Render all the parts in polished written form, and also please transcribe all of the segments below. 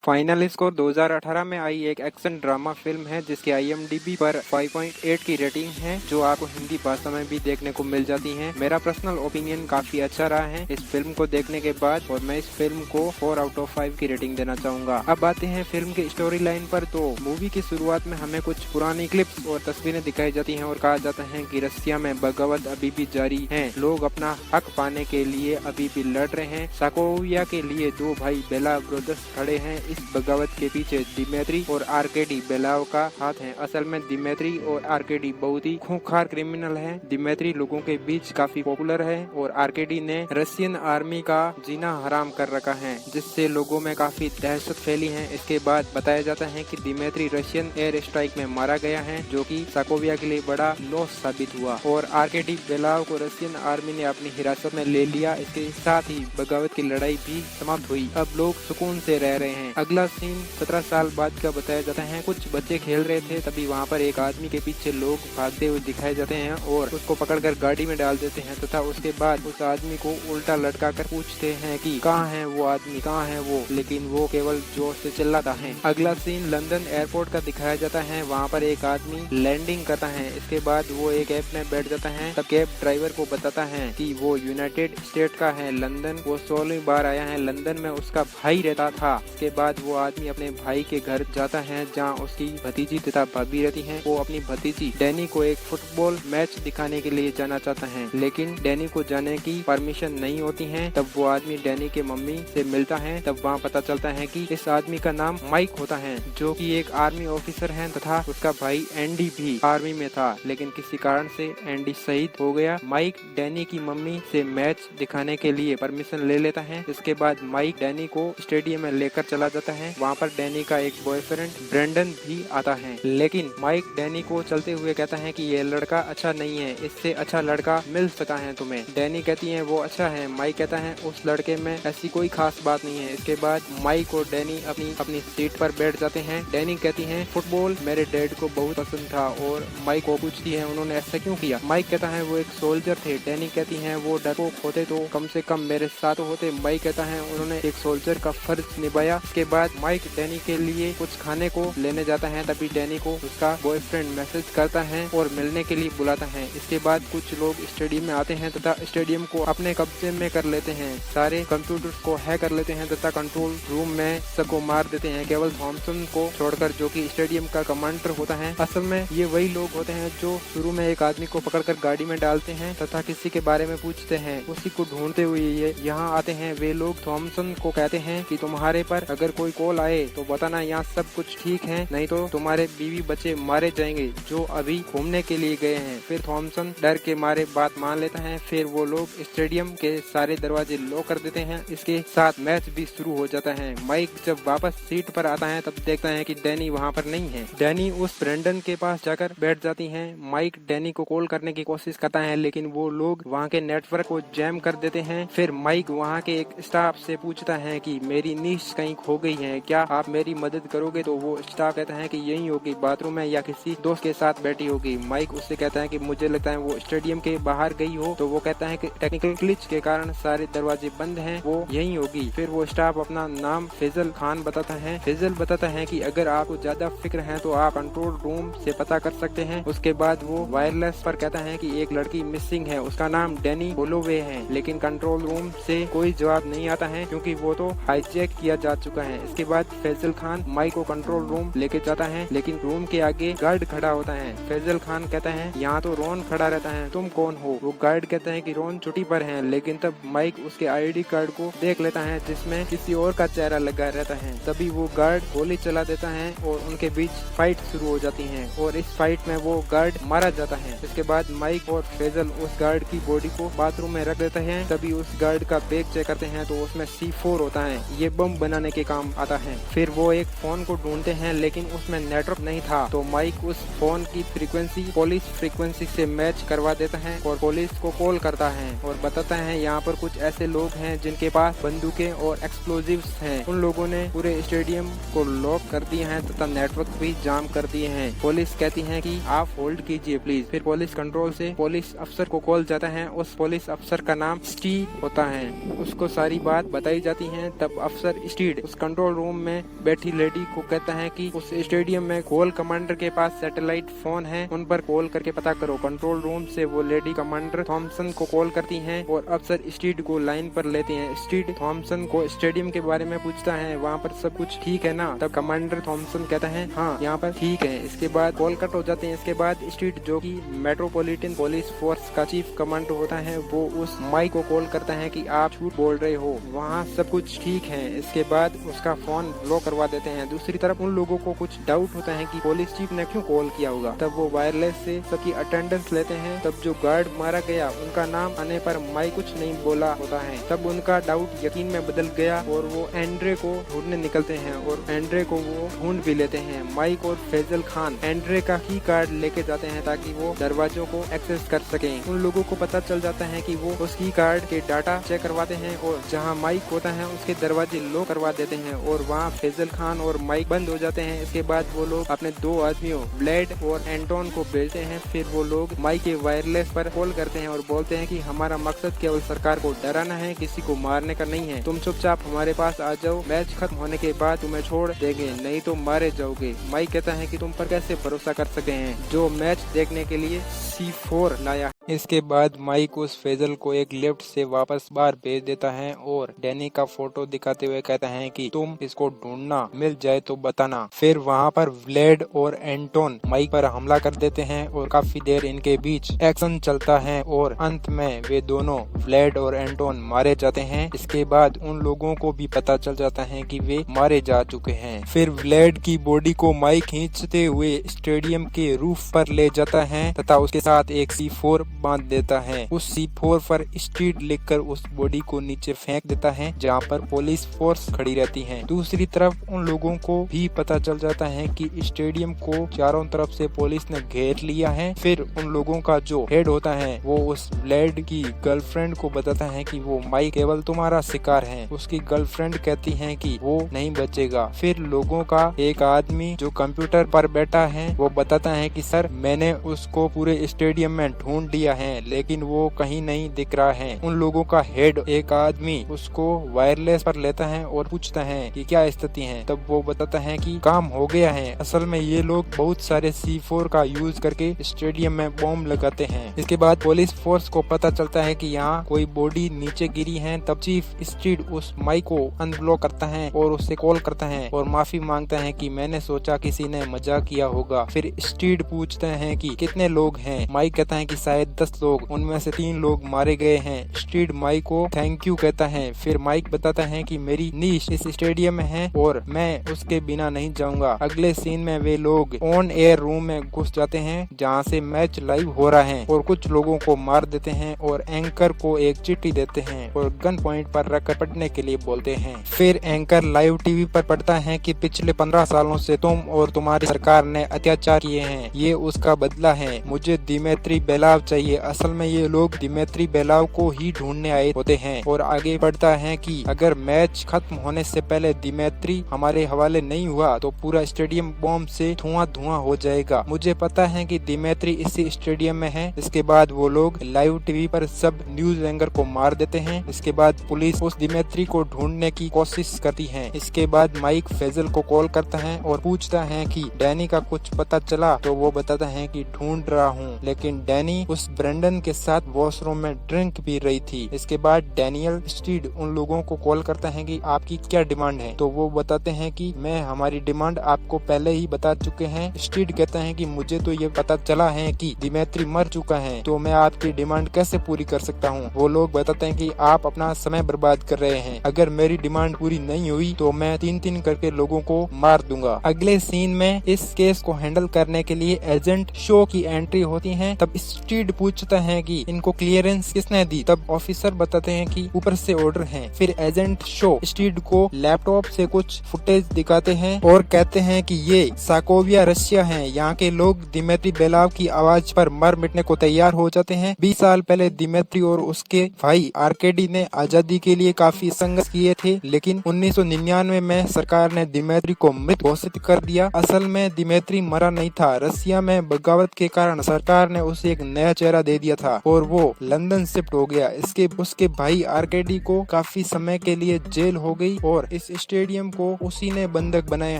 Final score 2018 में आई एक action drama film है जिसके IMDb पर 5.8 की रेटिंग है, जो आपको हिंदी भाषा में भी देखने को मिल जाती है। मेरा पर्सनल ओपिनियन काफी अच्छा रहा है इस फिल्म को देखने के बाद, और मैं इस फिल्म को 4 आउट ऑफ 5 की रेटिंग देना चाहूंगा। अब आते हैं फिल्म की स्टोरी लाइन पर। तो मूवी की शुरुआत में हमें कुछ पुरानी क्लिप्स और तस्वीरें दिखाई जाती हैं और कहा जाता है कि रसिया में बगावत अभी भी जारी है। लोग अपना हक पाने के लिए अभी भी लड़ रहे हैं। साकोविया के लिए दो भाई बेला ब्रदर्स खड़े हैं। इस बगावत के पीछे दिमेत्री और आर्केडी बेलाव का हाथ है। असल में दिमेत्री और आर्केडी बहुत ही खूंखार क्रिमिनल हैं। दिमेत्री लोगों के बीच काफी पॉपुलर है और आर्केडी ने रशियन आर्मी का जीना हराम कर रखा है, जिससे लोगों में काफी दहशत फैली है। इसके बाद बताया जाता है कि दिमेत्री रशियन एयर स्ट्राइक में मारा गया है, जो कि साकोविया के लिए बड़ा लॉस साबित हुआ, और आर्केडी बेलाव को रशियन आर्मी ने अपनी हिरासत में ले लिया। इसके साथ ही बगावत की लड़ाई भी समाप्त हुई। अब लोग सुकून से रह रहे हैं। अगला सीन 17 साल बाद का बताया जाता है। कुछ बच्चे खेल रहे थे, तभी वहाँ पर एक आदमी के पीछे लोग भागते हुए दिखाए जाते हैं और उसको पकड़कर गाड़ी में डाल देते हैं, तथा उसके बाद उस आदमी को उल्टा लटका कर पूछते हैं कि कहाँ है वो आदमी, कहाँ है वो, लेकिन वो केवल जोर से चिल्लाता है। अगला सीन लंदन एयरपोर्ट का दिखाया जाता है। वहाँ पर एक आदमी लैंडिंग करता है। इसके बाद वो एक कैब में बैठ जाता है। तब कैब ड्राइवर को बताता है कि वो यूनाइटेड स्टेट का है, लंदन वो 16वीं बार आया है, लंदन में उसका भाई रहता था। इसके बाद वो आदमी अपने भाई के घर जाता है, जहाँ उसकी भतीजी तथा भाभी रहती हैं। वो अपनी भतीजी डैनी को एक फुटबॉल मैच दिखाने के लिए जाना चाहता है, लेकिन डैनी को जाने की परमिशन नहीं होती है। तब वो आदमी डैनी के मम्मी से मिलता है। तब वहाँ पता चलता है कि इस आदमी का नाम माइक होता है, जो कि एक आर्मी ऑफिसर है, तथा उसका भाई एंडी भी आर्मी में था, लेकिन किसी कारण से एंडी शहीद हो गया। माइक डैनी की मम्मी से मैच दिखाने के लिए परमिशन ले लेता है। इसके बाद माइक डैनी को स्टेडियम में लेकर चला जाता है। वहाँ पर डैनी का एक बॉयफ्रेंड ब्रेंडन भी आता है, लेकिन माइक डैनी को चलते हुए कहता है कि ये लड़का अच्छा नहीं है, इससे अच्छा लड़का मिल सकता है तुम्हें। डैनी कहती है वो अच्छा है। माइक कहता है उस लड़के में ऐसी कोई खास बात नहीं है। इसके बाद माइक और डैनी अपनी सीट पर बैठ जाते हैं। डैनी कहती है फुटबॉल मेरे डैड को बहुत पसंद था, और माइक को पूछती है उन्होंने ऐसा क्यों किया। माइक कहता है वो एक सोल्जर थे। डैनी कहती है वो डरपोक होते तो कम से कम मेरे साथ होते। माइक कहता है उन्होंने एक सोल्जर का फर्ज निभाया। इसके बाद माइक डैनी के लिए कुछ खाने को लेने जाता है। तभी डैनी को उसका बॉयफ्रेंड मैसेज करता है और मिलने के लिए बुलाता है। इसके बाद कुछ लोग स्टेडियम में आते हैं तथा स्टेडियम को अपने कब्जे में कर लेते हैं। सारे कंप्यूटर्स को हैक कर लेते हैं तथा कंट्रोल रूम में सबको मार देते हैं, केवल थॉमसन को छोड़कर, जो कि स्टेडियम का कमांडर होता है। असल में ये वही लोग होते हैं जो शुरू में एक आदमी को पकड़कर गाड़ी में डालते हैं तथा किसी के बारे में पूछते हैं। उसी को ढूंढते हुए ये यहाँ आते हैं। वे लोग थॉमसन को कहते हैं कि तुम्हारे पर अगर कोई कॉल आए तो बताना यहाँ सब कुछ ठीक है, नहीं तो तुम्हारे बीवी बच्चे मारे जाएंगे जो अभी घूमने के लिए गए हैं। फिर थॉमसन डर के मारे बात मान लेता है। फिर वो लोग स्टेडियम के सारे दरवाजे लॉक कर देते हैं। इसके साथ मैच भी शुरू हो जाता है। माइक जब वापस सीट पर आता है तब देखता है कि डैनी वहाँ पर नहीं है। डैनी उस ब्रेंडन के पास जाकर बैठ जाती है। माइक डैनी को कॉल करने की कोशिश करता है, लेकिन वो लोग वहाँ के नेटवर्क को जैम कर देते हैं। फिर माइक वहाँ के एक स्टाफ से पूछता है कि मेरी नीश कहीं खो गई है, क्या आप मेरी मदद करोगे। तो वो स्टाफ कहता है कि यही होगी, बाथरूम में या किसी दोस्त के साथ बैठी होगी। माइक उससे कहता है कि मुझे लगता है वो स्टेडियम के बाहर गई हो। तो वो कहता है कि टेक्निकल ग्लिच के कारण सारे दरवाजे बंद हैं, वो यही होगी। फिर वो स्टाफ अपना नाम फैजल खान बताता है। फैजल बताता है कि अगर आपको ज्यादा फिक्र है तो आप कंट्रोल रूम से पता कर सकते हैं। उसके बाद वो वायरलेस पर कहता है कि एक लड़की मिसिंग है, उसका नाम डैनी होलोवे है, लेकिन कंट्रोल रूम से कोई जवाब नहीं आता है क्योंकि वो तो हाईजैक किया जा चुका है। इसके बाद फैजल खान माइक को कंट्रोल रूम लेके जाता है, लेकिन रूम के आगे गार्ड खड़ा होता है। फैजल खान कहता है यहाँ तो रोन खड़ा रहता है, तुम कौन हो। वो गार्ड कहता है कि रोन छुट्टी पर है, लेकिन तब माइक उसके आईडी कार्ड को देख लेता है जिसमें किसी और का चेहरा लगा रहता है। तभी वो गार्ड गोली चला देता है और उनके बीच फाइट शुरू हो जाती है, और इस फाइट में वो गार्ड मारा जाता है। इसके बाद माइक और फैजल उस गार्ड की बॉडी को बाथरूम में रख देते हैं। तभी उस गार्ड का बैग चेक करते हैं तो उसमें C4 होता है, ये बम बनाने के काम आता है। फिर वो एक फोन को ढूंढते हैं, लेकिन उसमें नेटवर्क नहीं था। तो माइक उस फोन की फ्रीक्वेंसी पुलिस फ्रीक्वेंसी से मैच करवा देता है और पुलिस को कॉल करता है और बताता है यहाँ पर कुछ ऐसे लोग हैं जिनके पास बंदूकें और एक्सप्लोजिव्स हैं। उन लोगों ने पूरे स्टेडियम को लॉक कर दिए हैं तथा नेटवर्क भी जाम कर दिए हैं। पुलिस कहती है कि आप होल्ड कीजिए प्लीज। फिर पुलिस कंट्रोल से पुलिस अफसर को कॉल जाता है। उस पुलिस अफसर का नाम स्टीव होता है। उसको सारी बात बताई जाती है। तब अफसर स्टीव उस कंट्रोल कंट्रोल रूम में बैठी लेडी को कहता है कि उस स्टेडियम में गोल कमांडर के पास सैटेलाइट फोन है, उन पर कॉल करके पता करो। कंट्रोल रूम से वो लेडी कमांडर थॉमसन को कॉल करती हैं और अफसर स्टीड को लाइन पर लेते हैं। स्टीड थॉमसन को स्टेडियम के बारे में पूछता है, वहाँ पर सब कुछ ठीक है ना? तब कमांडर थॉमसन कहता है हाँ यहाँ पर ठीक है। इसके बाद कॉल कट हो जाते हैं। इसके बाद स्टीड जो कि मेट्रोपॉलिटन पुलिस फोर्स का चीफ कमांडर होता है वो उस माइक को कॉल करता है कि आप झूठ बोल रहे हो, वहाँ सब कुछ ठीक है। इसके बाद उसका फोन ब्लॉक करवा देते हैं। दूसरी तरफ उन लोगों को कुछ डाउट होता है कि पुलिस चीफ ने क्यों कॉल किया होगा। तब वो वायरलेस से सबकी अटेंडेंस लेते हैं। तब जो गार्ड मारा गया उनका नाम आने पर माइक कुछ नहीं बोला होता है। तब उनका डाउट यकीन में बदल गया और वो एंड्रे को ढूंढने निकलते हैं और एंड्रे को वो ढूंढ भी लेते हैं। माइक और फैजल खान एंड्रे का की कार्ड लेके जाते हैं ताकि वो दरवाजों को एक्सेस कर सके। उन लोगों को पता चल जाता है कि वो उस की कार्ड के डाटा चेक करवाते हैं और जहाँ माइक होता है उसके दरवाजे लॉक करवा देते हैं और वहाँ फैजल खान और माइक बंद हो जाते हैं। इसके बाद वो लोग अपने दो आदमियों ब्लेड और एंटोन को भेजते हैं। फिर वो लोग माइक के वायरलेस पर कॉल करते हैं और बोलते हैं कि हमारा मकसद केवल सरकार को डराना है, किसी को मारने का नहीं है। तुम चुपचाप हमारे पास आ जाओ, मैच खत्म होने के बाद तुम्हें छोड़ देंगे, नहीं तो मारे जाओगे। माइक कहता है कि तुम पर कैसे भरोसा कर सकते हैं जो मैच देखने के लिए C4 लाया। इसके बाद माइक उस फैजल को एक लिफ्ट से वापस बाहर भेज देता है और डैनी का फोटो दिखाते हुए कहता है कि तुम इसको ढूंढना, मिल जाए तो बताना। फिर वहाँ पर व्लेड और एंटोन माइक पर हमला कर देते हैं और काफी देर इनके बीच एक्शन चलता है और अंत में वे दोनों व्लेड और एंटोन मारे जाते हैं। इसके बाद उन लोगों को भी पता चल जाता है कि वे मारे जा चुके हैं। फिर व्लेड की बॉडी को माइक खींचते हुए स्टेडियम के रूफ पर ले जाता है तथा उसके साथ एक C4 बांध देता है। उस C4 पर स्ट्रीट लिखकर उस बॉडी को नीचे फेंक देता है जहां पर पुलिस फोर्स खड़ी रहती है। दूसरी तरफ उन लोगों को भी पता चल जाता है कि स्टेडियम को चारों तरफ से पुलिस ने घेर लिया है। फिर उन लोगों का जो हेड होता है वो उस ब्लेड की गर्लफ्रेंड को बताता है कि वो माइक केवल तुम्हारा शिकार है। उसकी गर्लफ्रेंड कहती है कि वो नहीं बचेगा। फिर लोगों का एक आदमी जो कंप्यूटर पर बैठा है वो बताता है कि सर मैंने उसको पूरे स्टेडियम में ढूंढ लिया है लेकिन वो कहीं नहीं दिख रहा है। उन लोगों का हेड एक आदमी उसको वायरलेस पर लेता है और पूछता है कि क्या स्थिति है। तब वो बताता है कि काम हो गया है, असल में ये लोग बहुत सारे C4 का यूज करके स्टेडियम में बॉम्ब लगाते हैं। इसके बाद पुलिस फोर्स को पता चलता है कि यहाँ कोई बॉडी नीचे गिरी है। तब चीफ स्ट्रीट उस माइक को अनब्लॉक करता है और उससे कॉल करता है और माफी मांगता है कि मैंने सोचा किसी ने मजाक किया होगा। फिर स्ट्रीट पूछते हैं कि कितने लोग हैं। माइक कहता है कि शायद 10 लोग, उनमें से 3 लोग मारे गए हैं। स्ट्रीट माइक को थैंक यू कहता है। फिर माइक बताता है कि मेरी नीश इस स्टेडियम में है और मैं उसके बिना नहीं जाऊंगा। अगले सीन में वे लोग ऑन एयर रूम में घुस जाते हैं जहां से मैच लाइव हो रहा है और कुछ लोगों को मार देते हैं और एंकर को एक चिट्ठी देते हैं और गन पॉइंट पर रखकर पढ़ने के लिए बोलते हैं। फिर एंकर लाइव टीवी पर पढ़ता है कि पिछले 15 सालों से तुम और तुम्हारी सरकार ने अत्याचार किए हैं, ये उसका बदला है। मुझे दिमित्री बेलाव चाहिए। असल में ये लोग दिमित्री बेलाव को ही ढूंढने आए होते हैं। और आगे पढ़ता है कि अगर मैच खत्म होने से पहले दिमित्री हमारे हवाले नहीं हुआ तो पूरा स्टेडियम बॉम्ब से धुआं हो जाएगा। मुझे पता है कि दिमित्री इसी स्टेडियम में है। इसके बाद वो लोग लाइव टीवी पर सब न्यूज एंकर को मार देते हैं। इसके बाद पुलिस उस दिमित्री को ढूंढने की कोशिश करती है। इसके बाद माइक फैजल को कॉल करता है और पूछता है कि डैनी का कुछ पता चला। तो वो बताता है कि ढूंढ रहा हूँ, लेकिन डैनी उस ब्रेंडन के साथ वॉशरूम में ड्रिंक पी रही थी। इसके बाद डैनियल स्टीड उन लोगों को कॉल करता है कि आपकी क्या डिमांड है। तो वो बताते हैं कि मैं हमारी डिमांड आपको पहले ही बता चुके हैं। स्टीड कहता है कि मुझे तो ये पता चला है कि दिमित्री मर चुका है, तो मैं आपकी डिमांड कैसे पूरी कर सकता हूँ। वो लोग बताते हैं कि आप अपना समय बर्बाद कर रहे हैं, अगर मेरी डिमांड पूरी नहीं हुई तो मैं 3-3 करके लोगों को मार दूंगा। अगले सीन में इस केस को हैंडल करने के लिए एजेंट शो की एंट्री होती है। तब स्टीड पूछता है कि इनको क्लियरेंस किसने दी। तब ऑफिसर बताते हैं कि ऊपर से ऑर्डर है। फिर एजेंट शो स्टीड को लैपटॉप से कुछ फुटेज दिखाते हैं और कहते हैं कि ये साकोविया रशिया है। यहाँ के लोग दिमित्री बेलाव की आवाज पर मर मिटने को तैयार हो जाते हैं। 20 साल पहले दिमित्री और उसके भाई आर्केडी ने आजादी के लिए काफी संघर्ष किए थे, लेकिन 1999 में सरकार ने दिमित्री को मृत घोषित कर दिया। असल में दिमित्री मरा नहीं था। रशिया में बगावत के कारण सरकार ने उसे एक नया चेहरा वगैरह दे दिया था और वो लंदन शिफ्ट हो गया। इसके उसके भाई आर्केडी को काफी समय के लिए जेल हो गई और इस स्टेडियम को उसी ने बंधक बनाया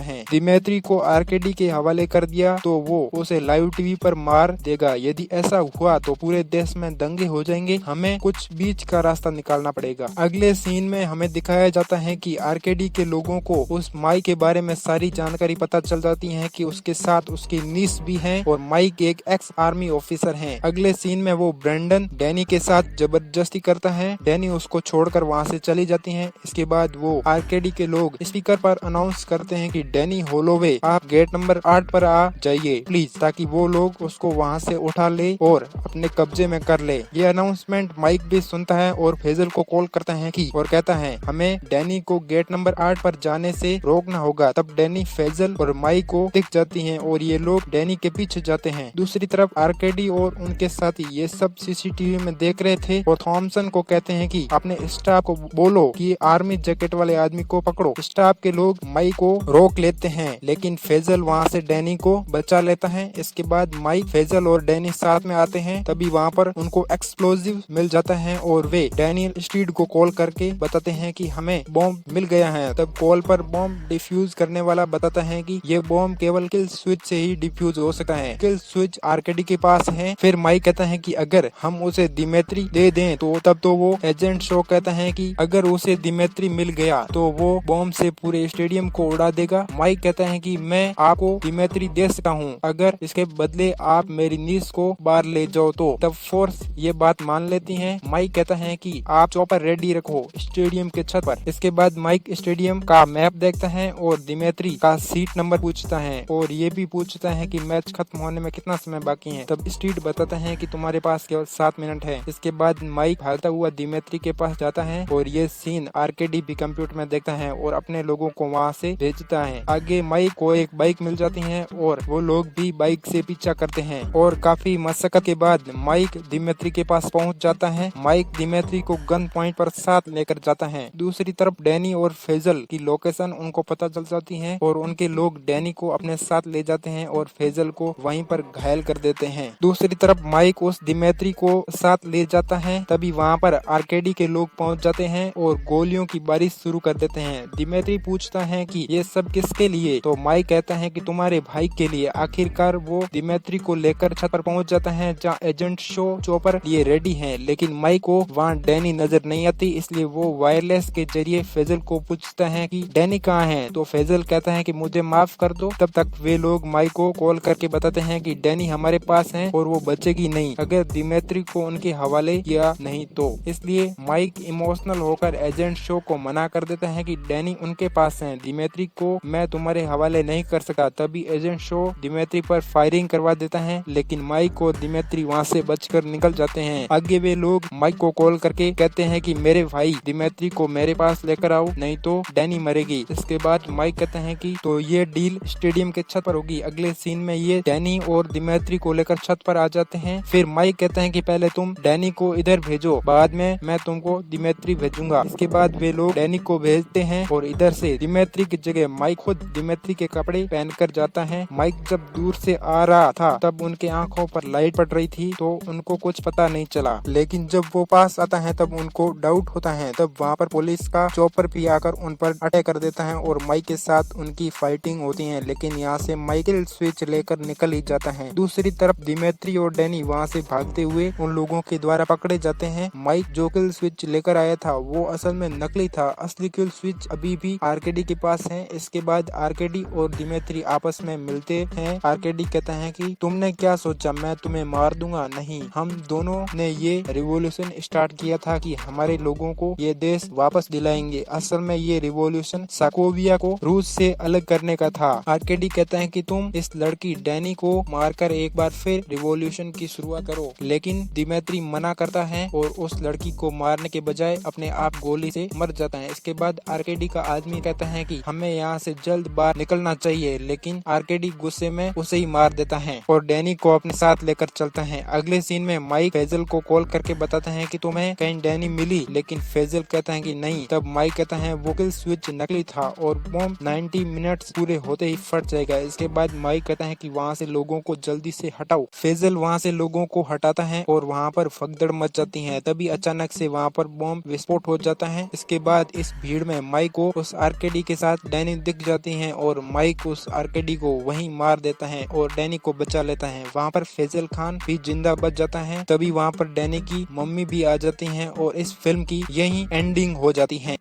है। दिमेत्री को आर्केडी के हवाले कर दिया तो वो उसे लाइव टीवी पर मार देगा। यदि ऐसा हुआ तो पूरे देश में दंगे हो जाएंगे। हमें कुछ बीच का रास्ता निकालना पड़ेगा। अगले सीन में हमें दिखाया जाता है कि आर्केडी के लोगों को उस माइक के बारे में सारी जानकारी पता चल जाती है कि उसके साथ उसकी नीस भी है और माइक एक एक्स आर्मी ऑफिसर है। अगले सीन में वो ब्रेंडन डैनी के साथ जबरदस्ती करता है। डैनी उसको छोड़कर वहाँ से चली जाती है। इसके बाद वो आर्केडी के लोग स्पीकर पर अनाउंस करते हैं कि डैनी होलोवे आप गेट नंबर 8 पर आ जाइए प्लीज, ताकि वो लोग उसको वहाँ से उठा ले और अपने कब्जे में कर ले। ये अनाउंसमेंट माइक भी सुनता है और फेजल को कॉल करता है और कहता है हमें डैनी को गेट नंबर 8 पर जाने से रोकना होगा। तब डैनी, फेजल और माइक को दिख जाती हैं और ये लोग डैनी के पीछे जाते हैं। दूसरी तरफ आर्केडी और उनके साथी ये सब सीसीटीवी में देख रहे थे और थॉमसन को कहते हैं कि अपने स्टाफ को बोलो कि आर्मी जैकेट वाले आदमी को पकड़ो। स्टाफ के लोग माइक को रोक लेते हैं लेकिन फेजल वहाँ से डैनी को बचा लेता है। इसके बाद माइक, फेजल और डैनी साथ में आते हैं। तभी वहाँ पर उनको एक्सप्लोजिव मिल जाता है और वे डैनियल स्टीड को कॉल करके बताते हैं कि हमें बॉम्ब मिल गया है। तब कॉल पर बॉम्ब डिफ्यूज करने वाला बताता है कि ये बॉम्ब केवल किल स्विच से ही डिफ्यूज हो सकता है। किल स्विच आर्केडी के पास है। फिर माइक कहता है कि अगर हम उसे दिमेत्री दे दें तो तब तो वो एजेंट शो कहता है कि अगर उसे दिमेत्री मिल गया तो वो बॉम्ब से पूरे स्टेडियम को उड़ा देगा। माइक कहता है कि मैं आपको दिमेत्री दे सकता हूँ अगर इसके बदले आप मेरी नीस को बाहर ले जाओ तो। तब फोर्स ये बात मान लेती है। माइक कहता है कि आप चॉपर रेडी रखो स्टेडियम के छत पर। इसके बाद माइक स्टेडियम का मैप देखता है और दिमेत्री का सीट नंबर पूछता है और ये भी पूछता है कि मैच खत्म होने में कितना समय बाकी है। तब स्टीड बताता है कि तुम्हारे पास केवल 7 मिनट है। इसके बाद माइक भागता हुआ दिमेत्री के पास जाता है और ये सीन आर्केडी भी कंप्यूटर में देखता है और अपने लोगों को वहाँ से भेजता है। आगे माइक को एक बाइक मिल जाती है और वो लोग भी बाइक से पीछा करते हैं और काफी मशक्कत के बाद माइक दिमेत्री के पास पहुँच जाता है। माइक दिमेत्री को गन पॉइंट पर साथ लेकर जाता है। दूसरी तरफ डैनी और फेजल की लोकेशन उनको पता चल जाती है और उनके लोग डैनी को अपने साथ ले जाते हैं और फेजल को वहीं पर घायल कर देते हैं। दूसरी तरफ माइक उस दिमेत्री को साथ ले जाता है। तभी वहाँ पर आर्केडी के लोग पहुँच जाते हैं और गोलियों की बारिश शुरू कर देते हैं। दिमेत्री पूछता है कि ये सब किसके लिए, तो माइक कहता है कि तुम्हारे भाई के लिए। आखिरकार वो दिमेत्री को लेकर छत पर पहुँच जाता है जहाँ एजेंट शो चॉपर लिए रेडी है। लेकिन माइक को वहाँ डैनी नजर नहीं आती, इसलिए वो वायरलेस के जरिए फेजल को पूछता है कि डैनी कहाँ है। तो फेजल कहता है कि मुझे माफ कर दो। तब तक वे लोग माइक को कॉल करके बताते हैं कि डैनी हमारे पास है और वो बचेगी नहीं अगर दिमेत्री को उनके हवाले किया नहीं तो। इसलिए माइक इमोशनल होकर एजेंट शो को मना कर देता है कि डैनी उनके पास है, दिमेत्री को मैं तुम्हारे हवाले नहीं कर सकता। तभी एजेंट शो दिमेत्री पर फायरिंग करवा देता है लेकिन माइक और दिमेत्री वहाँ से बचकर निकल जाते हैं। आगे वे लोग माइक को कॉल करके कहते हैं कि मेरे भाई दिमेत्री को मेरे पास लेकर आओ नहीं तो डैनी मरेगी। इसके बाद माइक कहते हैं कि तो ये डील स्टेडियम के छत पर होगी। अगले सीन में ये डैनी और दिमेत्री को लेकर छत पर आ जाते हैं। फिर माइक कहते हैं कि पहले तुम डैनी को इधर भेजो, बाद में मैं तुमको दिमेत्री भेजूंगा। इसके बाद वे लोग डैनी को भेजते हैं और इधर से दिमेत्री की जगह माइक खुद दिमेत्री के कपड़े पहनकर जाता है। माइक जब दूर से आ रहा था तब उनके आंखों पर लाइट पड़ रही थी तो उनको कुछ पता नहीं चला, लेकिन जब वो पास आता है तब उनको डाउट होता है। तब वहाँ पर पुलिस का चॉपर भी आकर उन पर अटैक कर देता है और माइक के साथ उनकी फाइटिंग होती है, लेकिन यहाँ से माइकल स्विच लेकर निकल ही जाता है। दूसरी तरफ दिमेत्री और डैनी वहाँ से भागते हुए उन लोगों के द्वारा पकड़े जाते हैं। माइक जो किल स्विच लेकर आया था वो असल में नकली था, असली किल स्विच अभी भी आर्केडी के पास है। इसके बाद आर्केडी और दिमेत्री आपस में मिलते हैं। आर्केडी कहता है कि तुमने क्या सोचा मैं तुम्हें मार दूंगा, नहीं, हम दोनों ने ये रिवॉल्यूशन स्टार्ट किया था कि हमारे लोगों को ये देश वापस दिलाएंगे। असल में ये रिवॉल्यूशन साकोविया को रूस से अलग करने का था। आर्केडी कहता है कि तुम इस लड़की डैनी को मारकर एक बार फिर रिवॉल्यूशन की शुरुआत करो, लेकिन दिमेत्री मना करता है और उस लड़की को मारने के बजाय अपने आप गोली से मर जाता है। इसके बाद आर्केडी का आदमी कहता है कि हमें यहाँ से जल्द बाहर निकलना चाहिए, लेकिन आर्केडी गुस्से में उसे ही मार देता है और डैनी को अपने साथ लेकर चलता है। अगले सीन में माइक फेजल को कॉल करके बताता है कि तुम्हें कहीं डैनी मिली, लेकिन फेजल कहता है कि नहीं। तब माइक कहता है वो किल स्विच नकली था और बॉम्ब 90 मिनट्स पूरे होते ही फट जाएगा। इसके बाद माइक कहता है कि वहाँ से लोगों को जल्दी से हटाओ। फेजल वहाँ से लोगों को हटाता है और वहाँ पर भगदड़ मच जाती है। तभी अचानक से वहाँ पर बॉम्ब विस्फोट हो जाता है। इसके बाद इस भीड़ में माइक को उस आरकेडी के साथ डैनी दिख जाती है और माइक उस आरकेडी को वहीं मार देता है और डैनी को बचा लेता है। वहाँ पर फैजल खान भी जिंदा बच जाता है। तभी वहाँ पर डैनी की मम्मी भी आ जाती हैं और इस फिल्म की यही एंडिंग हो जाती है।